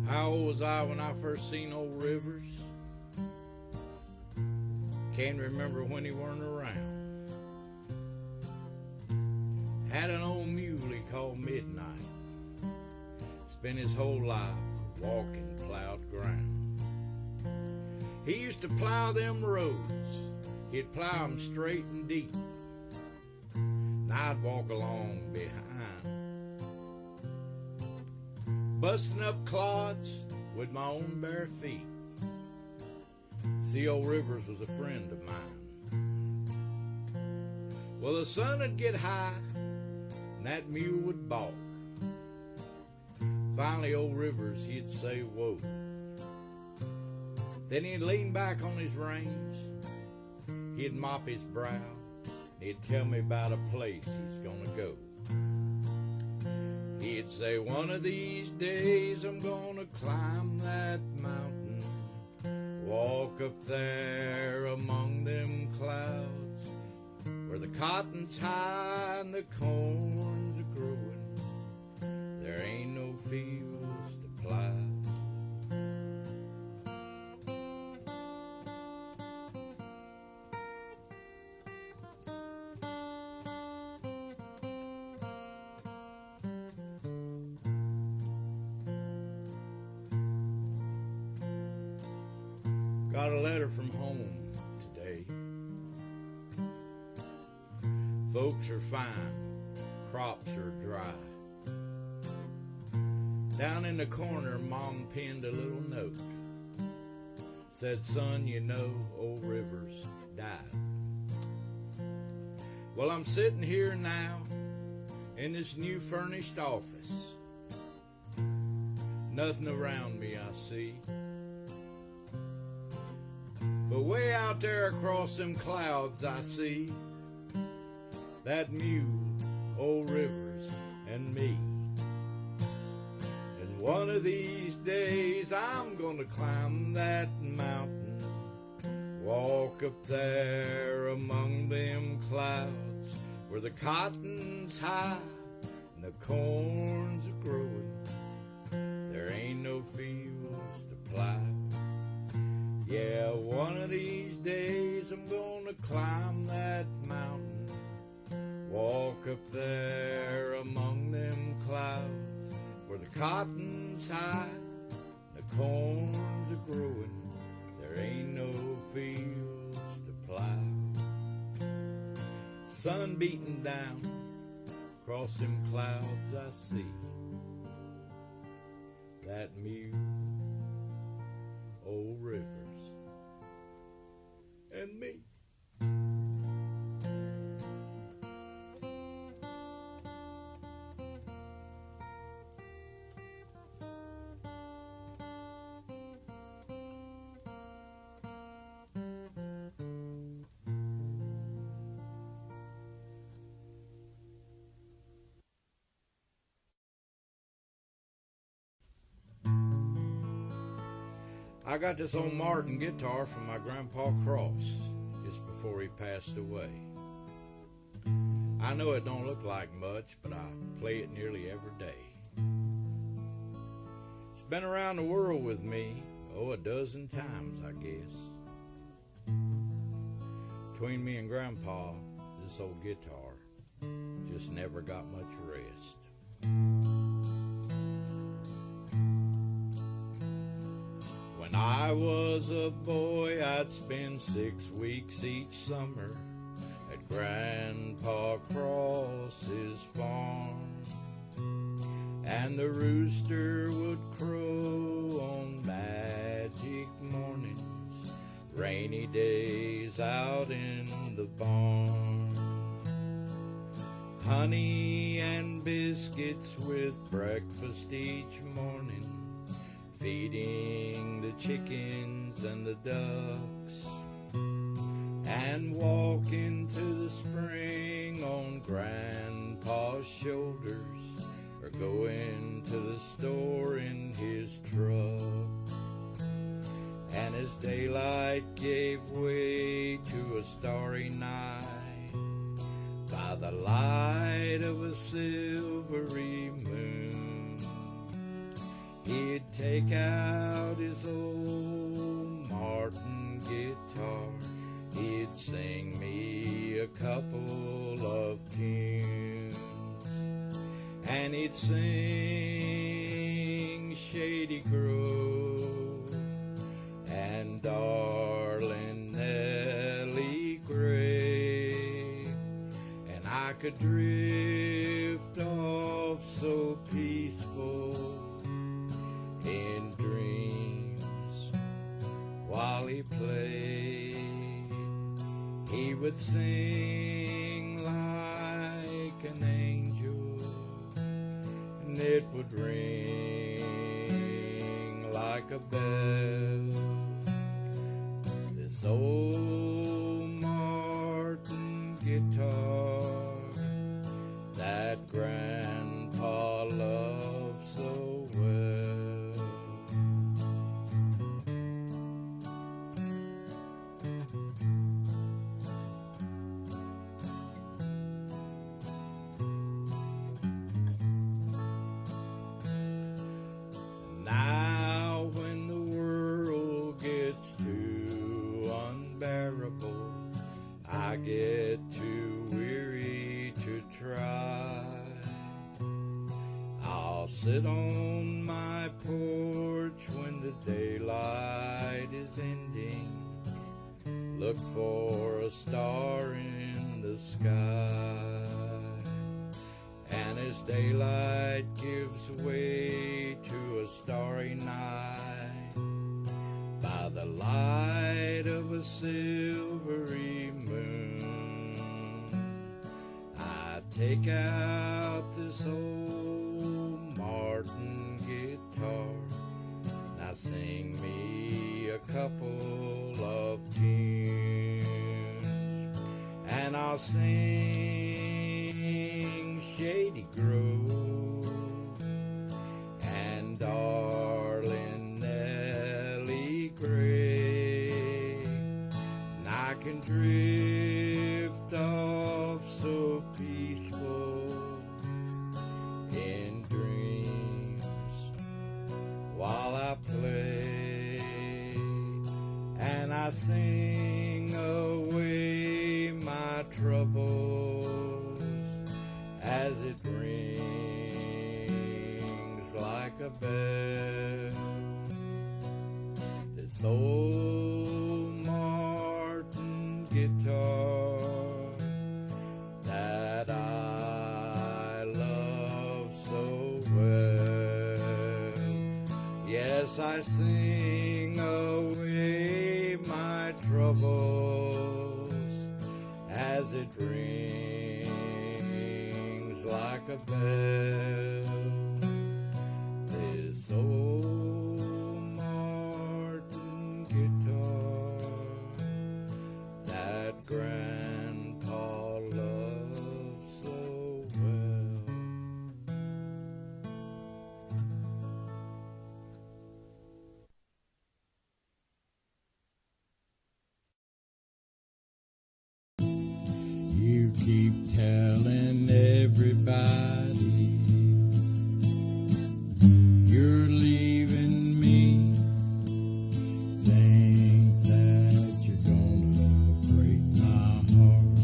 How old was I when I first seen old Rivers? Can't remember when he weren't around. Had an old mule he called Midnight. Spent his whole life walking plowed ground. He used to plow them roads. He'd plow them straight and deep, and I'd walk along behind, busting up clods with my own bare feet. See, old Rivers was a friend of mine. Well, the sun would get high, and that mule would balk. Finally, old Rivers, he'd say, whoa. Then he'd lean back on his reins, he'd mop his brow, and he'd tell me about a place he's gonna go. He'd say, one of these days I'm gonna climb that mountain, walk up there among them clouds, where the cotton's high and the corn's a growing, there ain't no fields to plow. Got a letter from home today. Folks are fine, crops are dry. Down in the corner, Mom penned a little note. Said, son, you know, old Rivers died. Well, I'm sitting here now in this new furnished office. Nothing around me I see, but way out there across them clouds I see that mule, old Rivers, and me. And one of these days I'm gonna climb that mountain, walk up there among them clouds, where the cotton's high and the corn's a growing, there ain't no fields to plow. Yeah, one of these days I'm gonna climb that mountain, walk up there among them clouds, where the cotton's high, the corn's a growing, there ain't no fields to plow. Sun beating down across them clouds I see that mule, old Rivers, and me. I got this old Martin guitar from my Grandpa Cross just before he passed away. I know it don't look like much, but I play it nearly every day. It's been around the world with me, a dozen times, I guess. Between me and Grandpa, this old guitar just never got much rest. When I was a boy, I'd spend 6 weeks each summer at Grandpa Cross's farm, and the rooster would crow on magic mornings, rainy days out in the barn. Honey and biscuits with breakfast each morning, feeding the chickens and the ducks, and walking to the spring on Grandpa's shoulders, or going to the store in his truck. And as daylight gave way to a starry night, by the light of a silvery moon, he'd take and he'd sing Shady Grove and darling Nellie Gray, and I could drift off so peaceful in dreams while he played. He would sing like an angel, and it would ring like a bell. This old Martin guitar that Grandpa loved so well. Now when the world gets too unbearable, I get too weary to try. I'll sit on my porch when the daylight is ending, look for a star in the sky. And as daylight gives way to a starry night, by the light of a silvery moon, I take out this old Martin guitar. Now sing me a couple of tunes, and I'll sing Shady Grove and darling Nellie Gray, and I can drift off so peaceful in dreams while I play, and I sing away my troubles as it rings like a bell. This old Martin guitar that I love so well. Yes, I sing away my troubles as it rings like a bell. This old Martin guitar that Grandpa loves so well. You keep telling everybody you're leaving me. Think that you're gonna break my heart,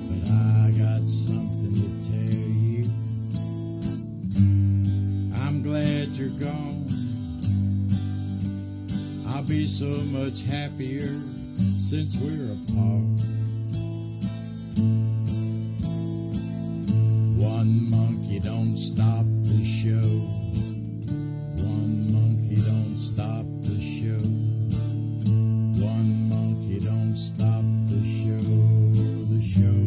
but I got something to tell you. I'm glad you're gone. I'll be so much happier since we're apart. One monkey don't stop the show. One monkey don't stop the show. One monkey don't stop the show. The show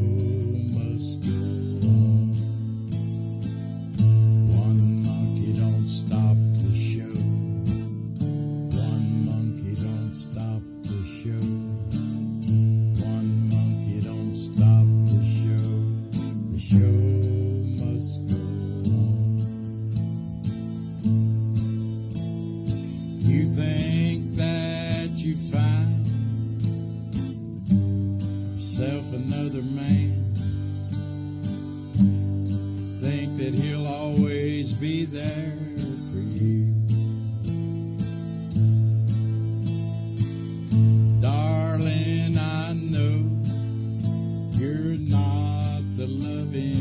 must go on. One monkey don't stop the show. One monkey don't stop the show. One monkey don't stop the show. The show must go on. You think that you found yourself another man. Think that he'll always be there for you. Darling, I know you're not the loving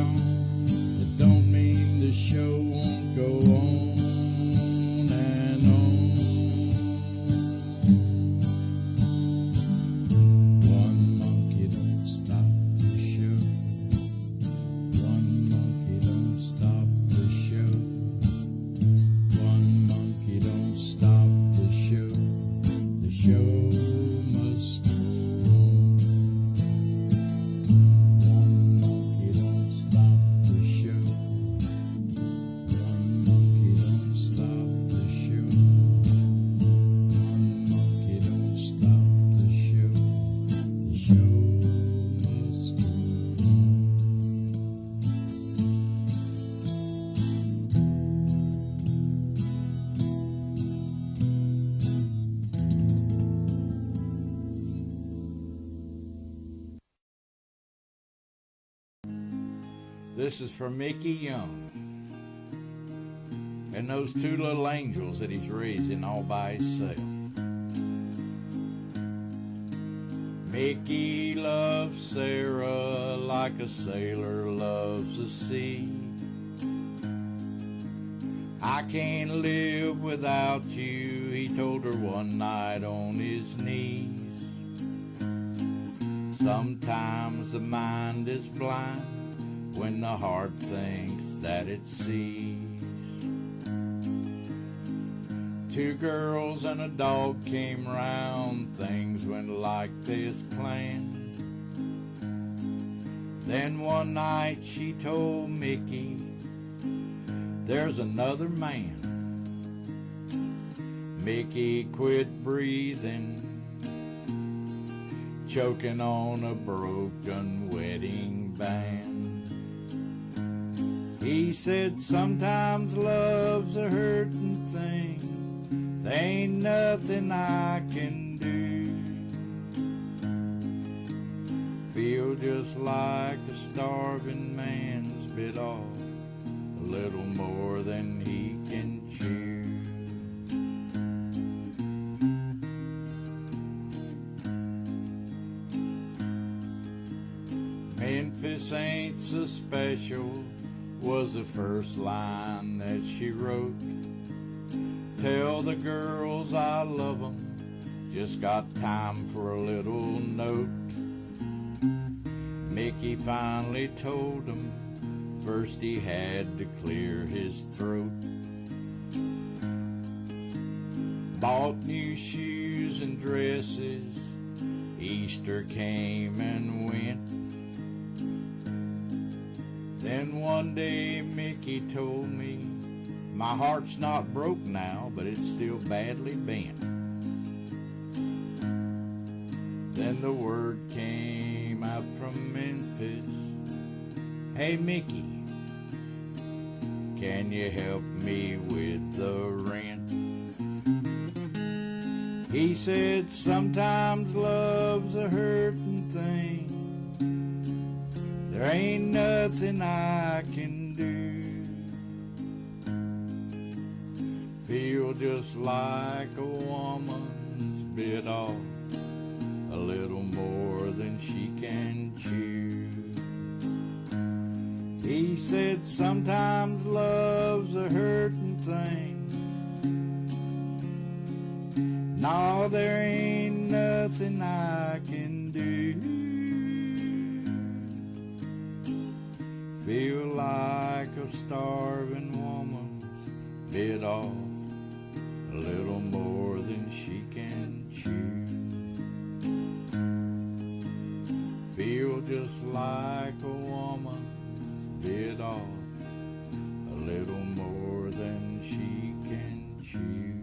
gone, it don't mean the show won't go on and on. One monkey don't stop the show. One monkey don't stop the show. One monkey don't stop the show. The show must go on. One monkey don't stop the show. One monkey don't stop the show. One monkey don't stop the show. The show must go on. This is for Mickey Young and those two little angels that he's raising all by himself. Mickey loves Sarah like a sailor loves the sea. I can't live without you, he told her one night on his knees. Sometimes the mind is blind when the heart thinks that it sees. Two girls and a dog came round, things went like this planned. Then one night she told Mickey, there's another man. Mickey quit breathing, choking on a broken wedding band. He said sometimes love's a hurting thing, there ain't nothing I can do. Feel just like a starving man's bit off a little more than he can chew. Memphis ain't so special was the first line that she wrote. Tell the girls I love them, just got time for a little note. Mickey finally told him, first he had to clear his throat. Bought new shoes and dresses, Easter came and went. Then one day Mickey told me, my heart's not broke now, but it's still badly bent. Then the word came out from Memphis, hey Mickey, can you help me with the rent? He said sometimes love's a hurting thing, there ain't nothing I can do. Feel just like a woman's bit off a little more than she can chew. He said sometimes love's a hurting thing, no, there ain't nothing I can do. Feel like a starving woman's bit off a little more than she can chew. Feel just like a woman's bit off a little more than she can chew.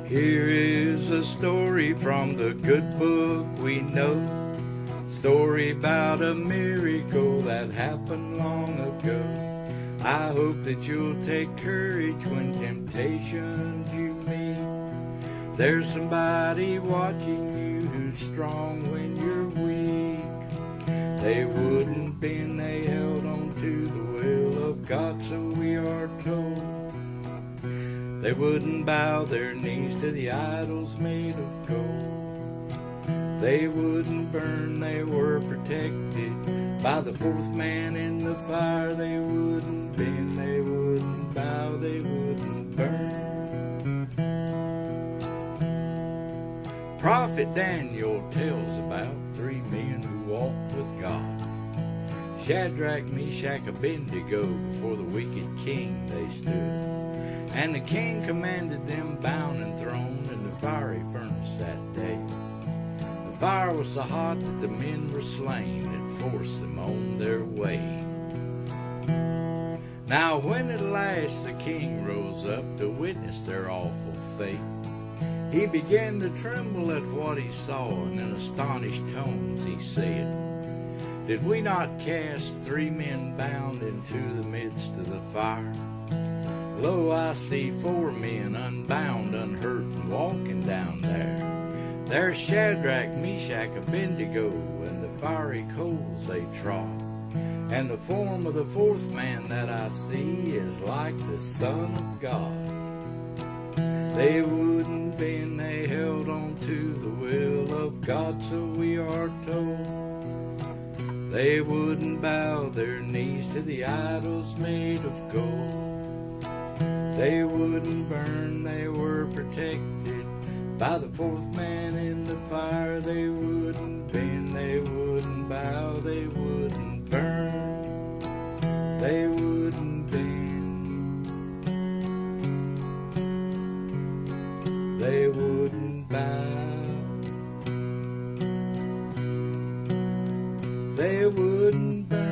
Here is a story from the good book we know. Story about a miracle that happened long ago. I hope that you'll take courage when temptations you meet. There's somebody watching you who's strong when you're weak. They wouldn't bend, they held on to the of God, so we are told. They wouldn't bow their knees to the idols made of gold. They wouldn't burn, they were protected by the fourth man in the fire. They wouldn't bend, they wouldn't bow, they wouldn't burn. Prophet Daniel tells about 3 men who walked with God. Shadrach, Meshach, Abednego, before the wicked king they stood. And the king commanded them bound and thrown in the fiery furnace that day. The fire was so hot that the men were slain and forced them on their way. Now when at last the king rose up to witness their awful fate, he began to tremble at what he saw, and in astonished tones he said, "Did we not cast 3 men bound into the midst of the fire? Lo, I see 4 men unbound, unhurt, and walking down there. There's Shadrach, Meshach, Abednego, and the fiery coals they trod. And the form of the 4th man that I see is like the Son of God." They wouldn't bend, they held on to the will of God, so we are told. They wouldn't bow their knees to the idols made of gold. They wouldn't burn, they were protected by the 4th man in the fire. They wouldn't bend, they wouldn't bow, they wouldn't burn. They wouldn't bend, they wouldn't bow, they wouldn't burn.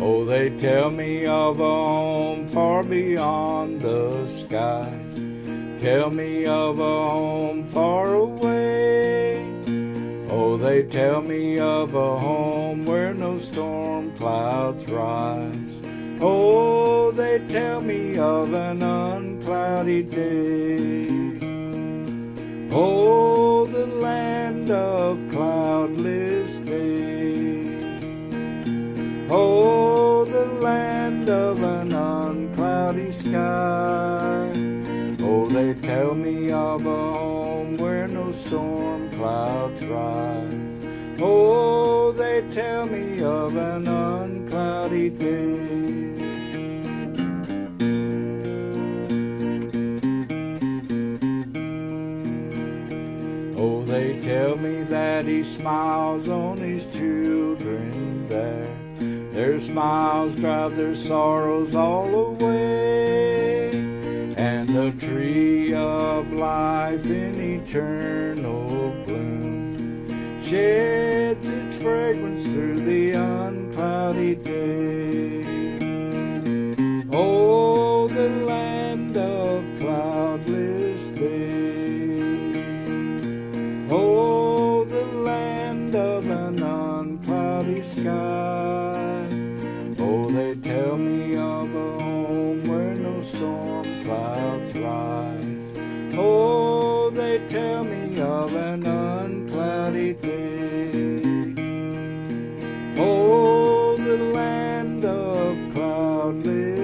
Oh, they tell me of a home far beyond the skies. Tell me of a home far away. Oh, they tell me of a home where no storm clouds rise. Oh, they tell me of an uncloudy day. Oh, the land of cloudless days. Oh, the land of an uncloudy sky. Oh, they tell me of a home where no storm clouds rise. Oh, they tell me of an uncloudy day. Oh, they tell me that he smiles on his children there. Their smiles drive their sorrows all away, and the tree of life in eternal bloom sheds its fragrance through the uncloudy day. Oh, the land of cloudless days. Oh, the land of an uncloudy sky. Oh, they tell me of a home where no storm clouds rise. Oh, they tell me of an uncloudy day. Oh, the land of cloudless